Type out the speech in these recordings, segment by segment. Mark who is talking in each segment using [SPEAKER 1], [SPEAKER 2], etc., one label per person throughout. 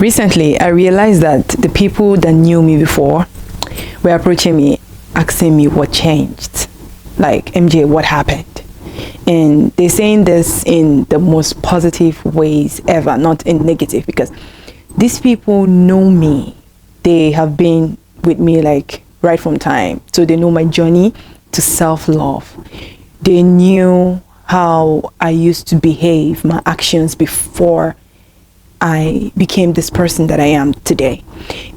[SPEAKER 1] Recently, I realized that the people that knew me before were approaching me, asking me what changed. Like, MJ, what happened? And they're saying this in the most positive ways ever, not in negative, because these people know me. They have been with me like right from time. So they know my journey to self-love. They knew how I used to behave, my actions before I became this person that I am today.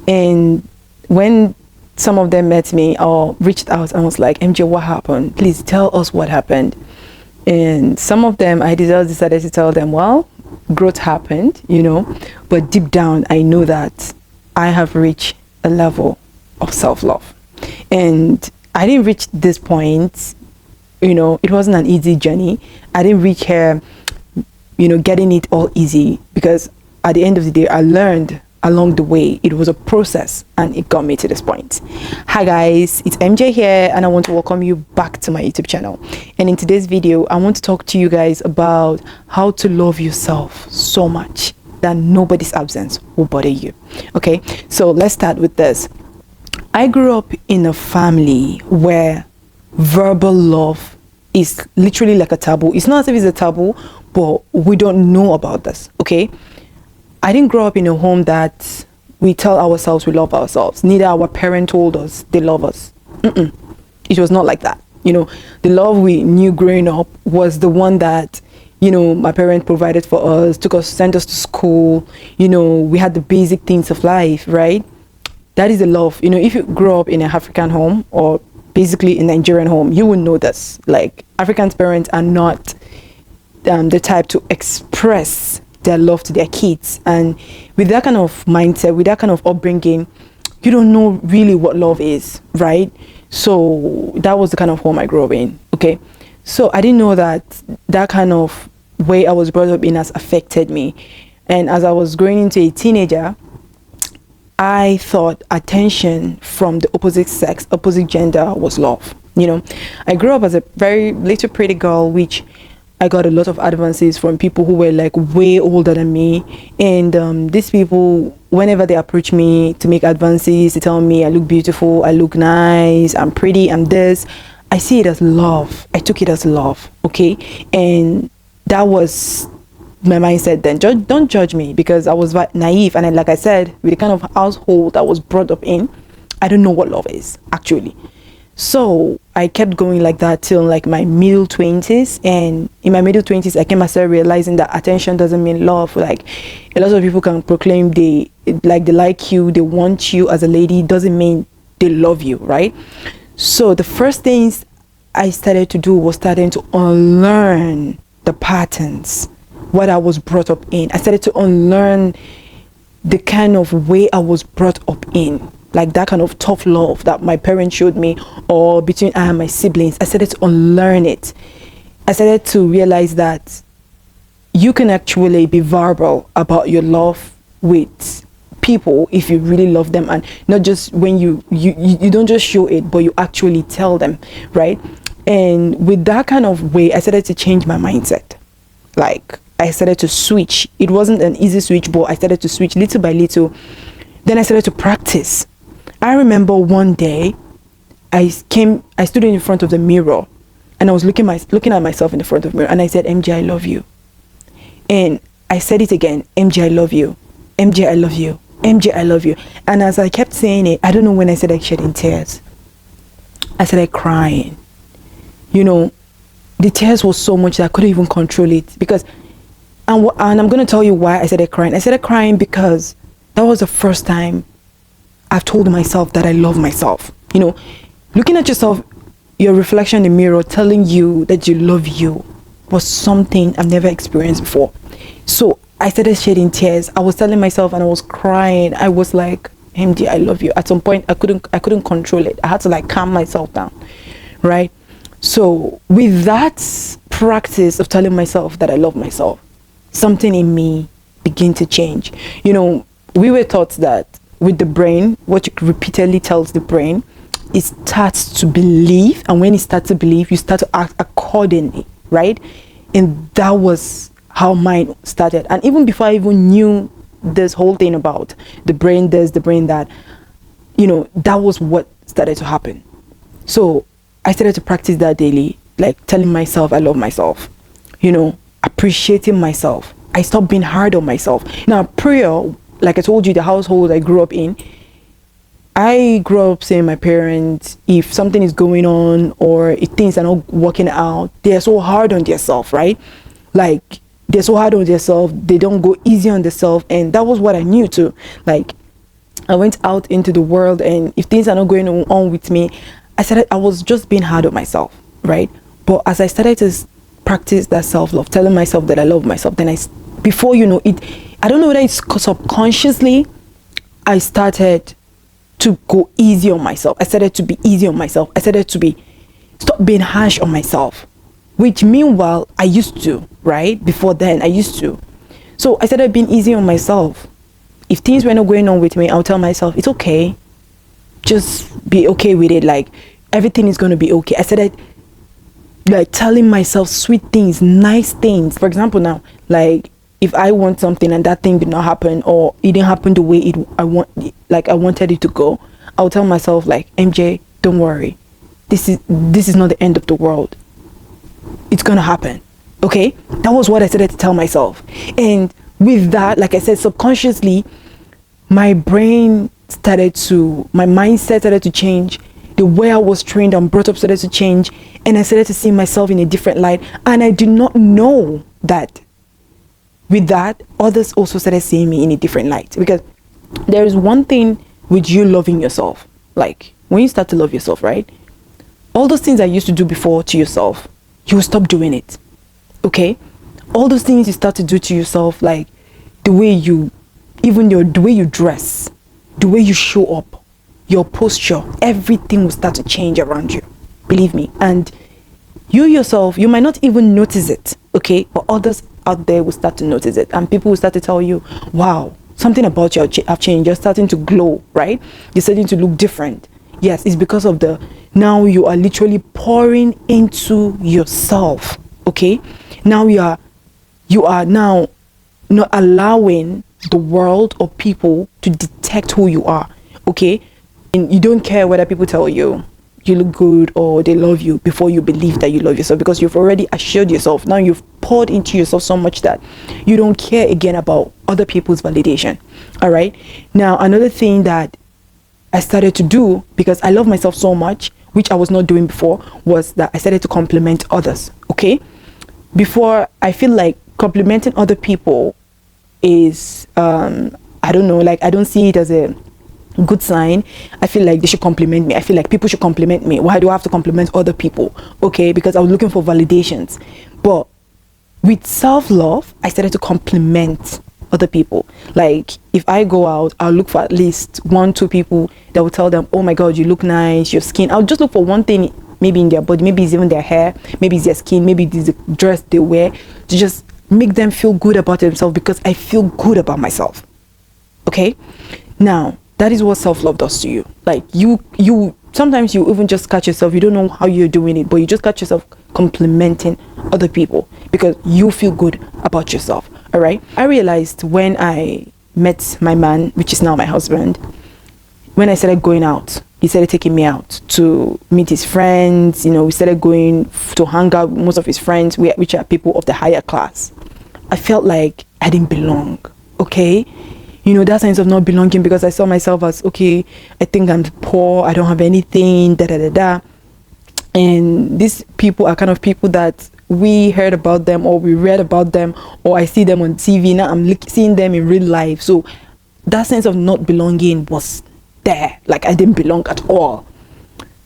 [SPEAKER 1] And when some of them met me or reached out and was like, MJ, what happened? Please tell us what happened. And some of them, I decided to tell them, well, growth happened, but deep down, I know that I have reached a level of self-love. And I didn't reach this point, it wasn't an easy journey. I didn't reach here, getting it all easy, because at the end of the day, I learned along the way. It was a process and it got me to this point. Hi guys, it's MJ here and I want to welcome you back to my YouTube channel. And in today's video, I want to talk to you guys about how to love yourself so much that nobody's absence will bother you. Okay, so let's start with this. I grew up in a family where verbal love is literally like a taboo. It's not as if it's a taboo, but we don't know about this. Okay, I didn't grow up in a home that we tell ourselves we love ourselves. Neither our parent told us they love us. It was not like that. The love we knew growing up was the one that, my parents provided for us, sent us to school. We had the basic things of life, right? That is the love. If you grow up in an African home or basically a Nigerian home, you will know this. Like, African parents are not the type to express their love to their kids, and with that kind of mindset, with that kind of upbringing, you don't know really what love is, right? So that was the kind of home I grew up in. Okay, so I didn't know that kind of way I was brought up in has affected me. And as I was growing into a teenager, I thought attention from the opposite sex, opposite gender was love. I grew up as a very little pretty girl, which I got a lot of advances from people who were like way older than me. And these people, whenever they approach me to make advances, they tell me I look beautiful, I look nice, I'm pretty, I'm this. I see it as love. I took it as love. Okay. And that was my mindset then. Don't judge me, because I was naive. And like I said, with the kind of household I was brought up in, I don't know what love is actually. So I kept going like that till like my middle 20s, and in my middle 20s I started realizing that attention doesn't mean love. Like, a lot of people can proclaim they like you, they want you as a lady, doesn't mean they love you, right? So the first things I started to do was starting to unlearn the patterns, what I was brought up in. I started to unlearn the kind of way I was brought up in, like that kind of tough love that my parents showed me, or between I and my siblings. I started to unlearn it. I started to realize that you can actually be verbal about your love with people if you really love them, and not just when you don't just show it, but you actually tell them, right? And with that kind of way, I started to change my mindset. Like, I started to switch. It wasn't an easy switch, but I started to switch little by little. Then I started to practice. I remember one day I stood in front of the mirror and I was looking at myself in the front of the mirror, and I said, MJ, I love you. And I said it again, MJ, I love you. MJ, I love you. MJ, I love you. And as I kept saying it, I don't know when I started shedding tears. I started crying. The tears was so much that I couldn't even control it, because, and I'm going to tell you why I started crying. I started crying because that was the first time I've told myself that I love myself. Looking at yourself, your reflection in the mirror telling you that you love you was something I've never experienced before. So I started shedding tears. I was telling myself and I was crying. I was like, MD, I love you. At some point, I couldn't control it. I had to like calm myself down, right? So with that practice of telling myself that I love myself, something in me began to change. We were taught that with the brain, what you repeatedly tells the brain, it starts to believe, and when it starts to believe, you start to act accordingly, right? And that was how mine started. And even before I even knew this whole thing about the brain this, the brain that, that was what started to happen. So I started to practice that daily, like telling myself I love myself, appreciating myself. I stopped being hard on myself. Now, prayer, like I told you, the household I grew up in, I grew up saying my parents, if something is going on or if things are not working out, they're so hard on themselves, right? Like, they're so hard on themselves, they don't go easy on themselves. And that was what I knew too. Like, I went out into the world, and if things are not going on with me, I was just being hard on myself, right? But as I started to practice that self-love, telling myself that I love myself, then before you know it, I don't know whether it's subconsciously, I started to go easy on myself. I started to be easy on myself. I started to stop being harsh on myself, which meanwhile I used to, right? Before then I used to. So I started being easy on myself. If things were not going on with me, I'll tell myself, it's okay. Just be okay with it. Like, everything is going to be okay. I started like telling myself sweet things, nice things. For example, now, like, if I want something and that thing did not happen, or it didn't happen the way I wanted it to go, I'll tell myself, like, MJ, don't worry. This is not the end of the world. It's gonna happen. Okay? That was what I started to tell myself. And with that, like I said, subconsciously, my mindset started to change. The way I was trained and brought up started to change, and I started to see myself in a different light. And I did not know that with that, others also started seeing me in a different light. Because there is one thing with you loving yourself. Like, when you start to love yourself, right? All those things I used to do before to yourself, you will stop doing it. Okay? All those things you start to do to yourself, like the way you dress, the way you show up, your posture, everything will start to change around you. Believe me. And you yourself, you might not even notice it, okay? But others out there will start to notice it, and people will start to tell you, wow, something about you have changed. You're starting to glow, right? You're starting to look different. Yes, it's because of now you are literally pouring into yourself, okay? Now you are now not allowing the world or people to detect who you are, okay? And you don't care whether people tell you look good or they love you before you believe that you love yourself, because you've already assured yourself. Now you've poured into yourself so much that you don't care again about other people's validation. All right. Now, another thing that I started to do, because I love myself so much, which I was not doing before, was that I started to compliment others. Okay. Before, I feel like complimenting other people is, I don't know, like, I don't see it as a good sign. I feel like they should compliment me. I feel like people should compliment me. Why do I have to compliment other people? Okay, because I was looking for validations. But with self-love, I started to compliment other people. Like, if I go out, I'll look for at least 1-2 people that will tell them, oh my god, you look nice, your skin. I'll just look for one thing, maybe in their body, maybe it's even their hair, maybe it's their skin, maybe it's the dress they wear, to just make them feel good about themselves, because I feel good about myself. Okay, now that is what self-love does to you. Like, you sometimes you even just catch yourself, you don't know how you're doing it, but you just catch yourself complimenting other people because you feel good about yourself. All right, I realized when I met my man, which is now my husband, when I started going out, he started taking me out to meet his friends. We started going to hang out with most of his friends, which are people of the higher class. I felt like I didn't belong. Okay, that sense of not belonging, because I saw myself as, okay, I think I'm poor, I don't have anything, and these people are kind of people that we heard about them, or we read about them, or I see them on TV. Now I'm seeing them in real life. So that sense of not belonging was there. Like, I didn't belong at all.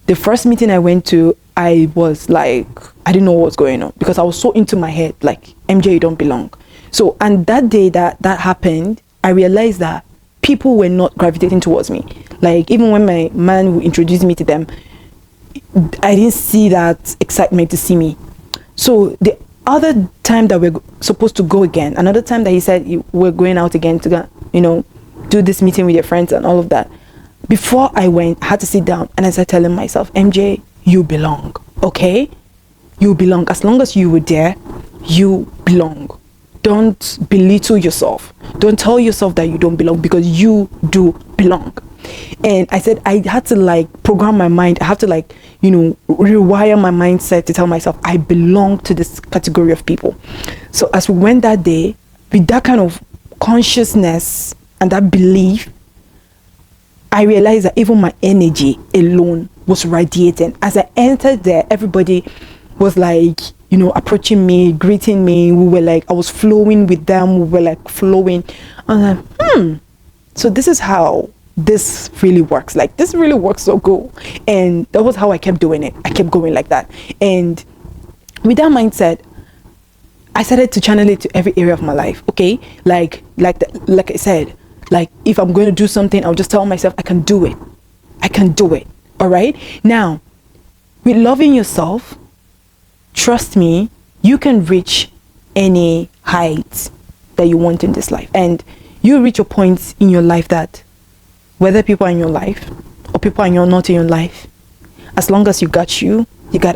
[SPEAKER 1] The first meeting I went to, I was like, I didn't know what was going on, because I was so into my head, like, MJ, you don't belong. So, and that day that happened, I realized that people were not gravitating towards me. Like, even when my man would introduce me to them, I didn't see that excitement to see me. So the other time that we're supposed to go again, another time that he said we're going out again to do this meeting with your friends and all of that, before I went, I had to sit down and I started telling myself, MJ, you belong. Okay, you belong. As long as you were there, you belong. don't belittle yourself. Don't tell yourself that you don't belong, because you do belong. And I said I had to like program my mind. I have to like, rewire my mindset to tell myself I belong to this category of people. So as we went that day with that kind of consciousness and that belief, I realized that even my energy alone was radiating. As I entered there, everybody was like, approaching me, greeting me. We were like, I was flowing with them. We were like flowing. And I'm like, so this is how this really works. Like, this really works so good. And that was how I kept doing it. I kept going like that. And with that mindset, I started to channel it to every area of my life. Okay, like I said, like if I'm going to do something, I'll just tell myself I can do it. I can do it. All right. Now, with loving yourself, trust me, you can reach any height that you want in this life. And you reach a point in your life that whether people are in your life or people are not in your life, as long as you got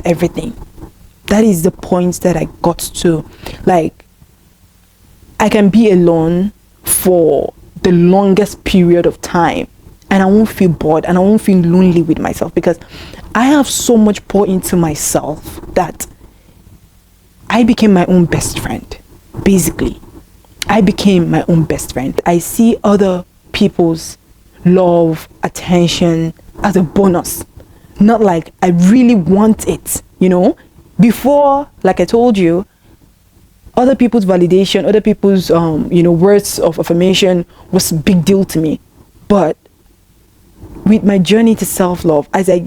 [SPEAKER 1] everything. That is the point that I got to. Like, I can be alone for the longest period of time and I won't feel bored and I won't feel lonely with myself, because I have so much poured into myself that I became my own best friend. Basically, I became my own best friend. I see other people's love, attention as a bonus, not like I really want it. Before, like I told you, other people's validation, other people's words of affirmation was a big deal to me. But with my journey to self-love, as I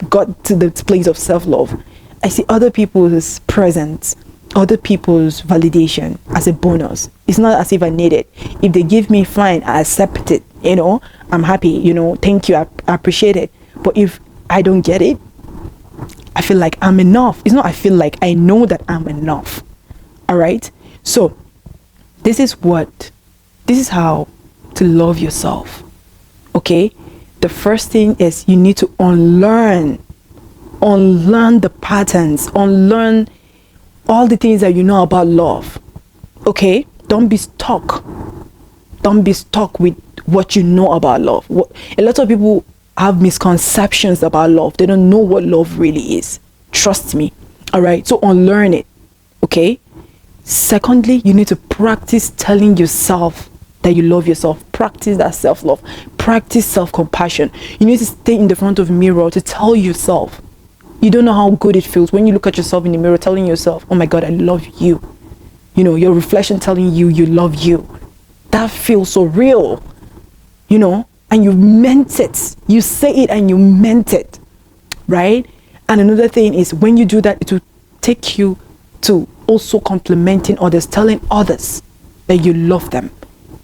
[SPEAKER 1] got to the place of self-love, I see other people's presence, other people's validation as a bonus. It's not as if I need it. If they give me, fine, I accept it. I'm happy. Thank you. I appreciate it. But if I don't get it, I feel like I'm enough. It's not I feel like, I know that I'm enough. All right. So this is how to love yourself. Okay. The first thing is you need to unlearn the patterns, unlearn all the things that you know about love. Okay. Don't be stuck with what you know about love. A lot of people have misconceptions about love. They don't know what love really is. Trust me. All right. So unlearn it. Okay. Secondly, you need to practice telling yourself that you love yourself. Practice that self-love. Practice self-compassion. You need to stay in the front of the mirror to tell yourself. You don't know how good it feels when you look at yourself in the mirror telling yourself, oh my God, I love you. Your reflection telling you you love you. That feels so real. And you meant it. You say it and you meant it. Right? And another thing is, when you do that, it will take you to also complimenting others, telling others that you love them.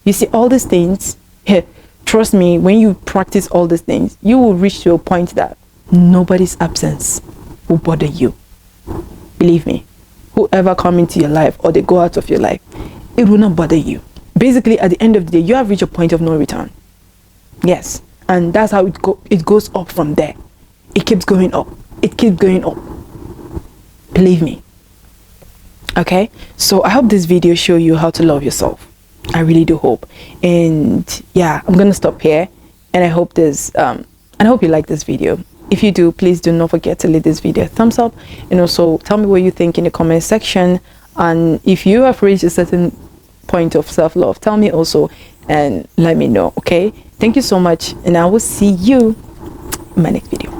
[SPEAKER 1] You see, all these things, trust me, when you practice all these things, you will reach to a point that nobody's absence will bother you. Believe me, whoever come into your life or they go out of your life, it will not bother you. Basically, at the end of the day, you have reached a point of no return. Yes. And that's how it goes up from there. It keeps going up. It keeps going up. Believe me. Okay, so I hope this video show you how to love yourself. I really do hope. And yeah, I'm gonna stop here, and I hope I hope you like this video. If you do, please do not forget to leave this video a thumbs up, and also tell me what you think in the comment section. And if you have reached a certain point of self-love, tell me also and let me know. Okay, thank you so much, and I will see you in my next video.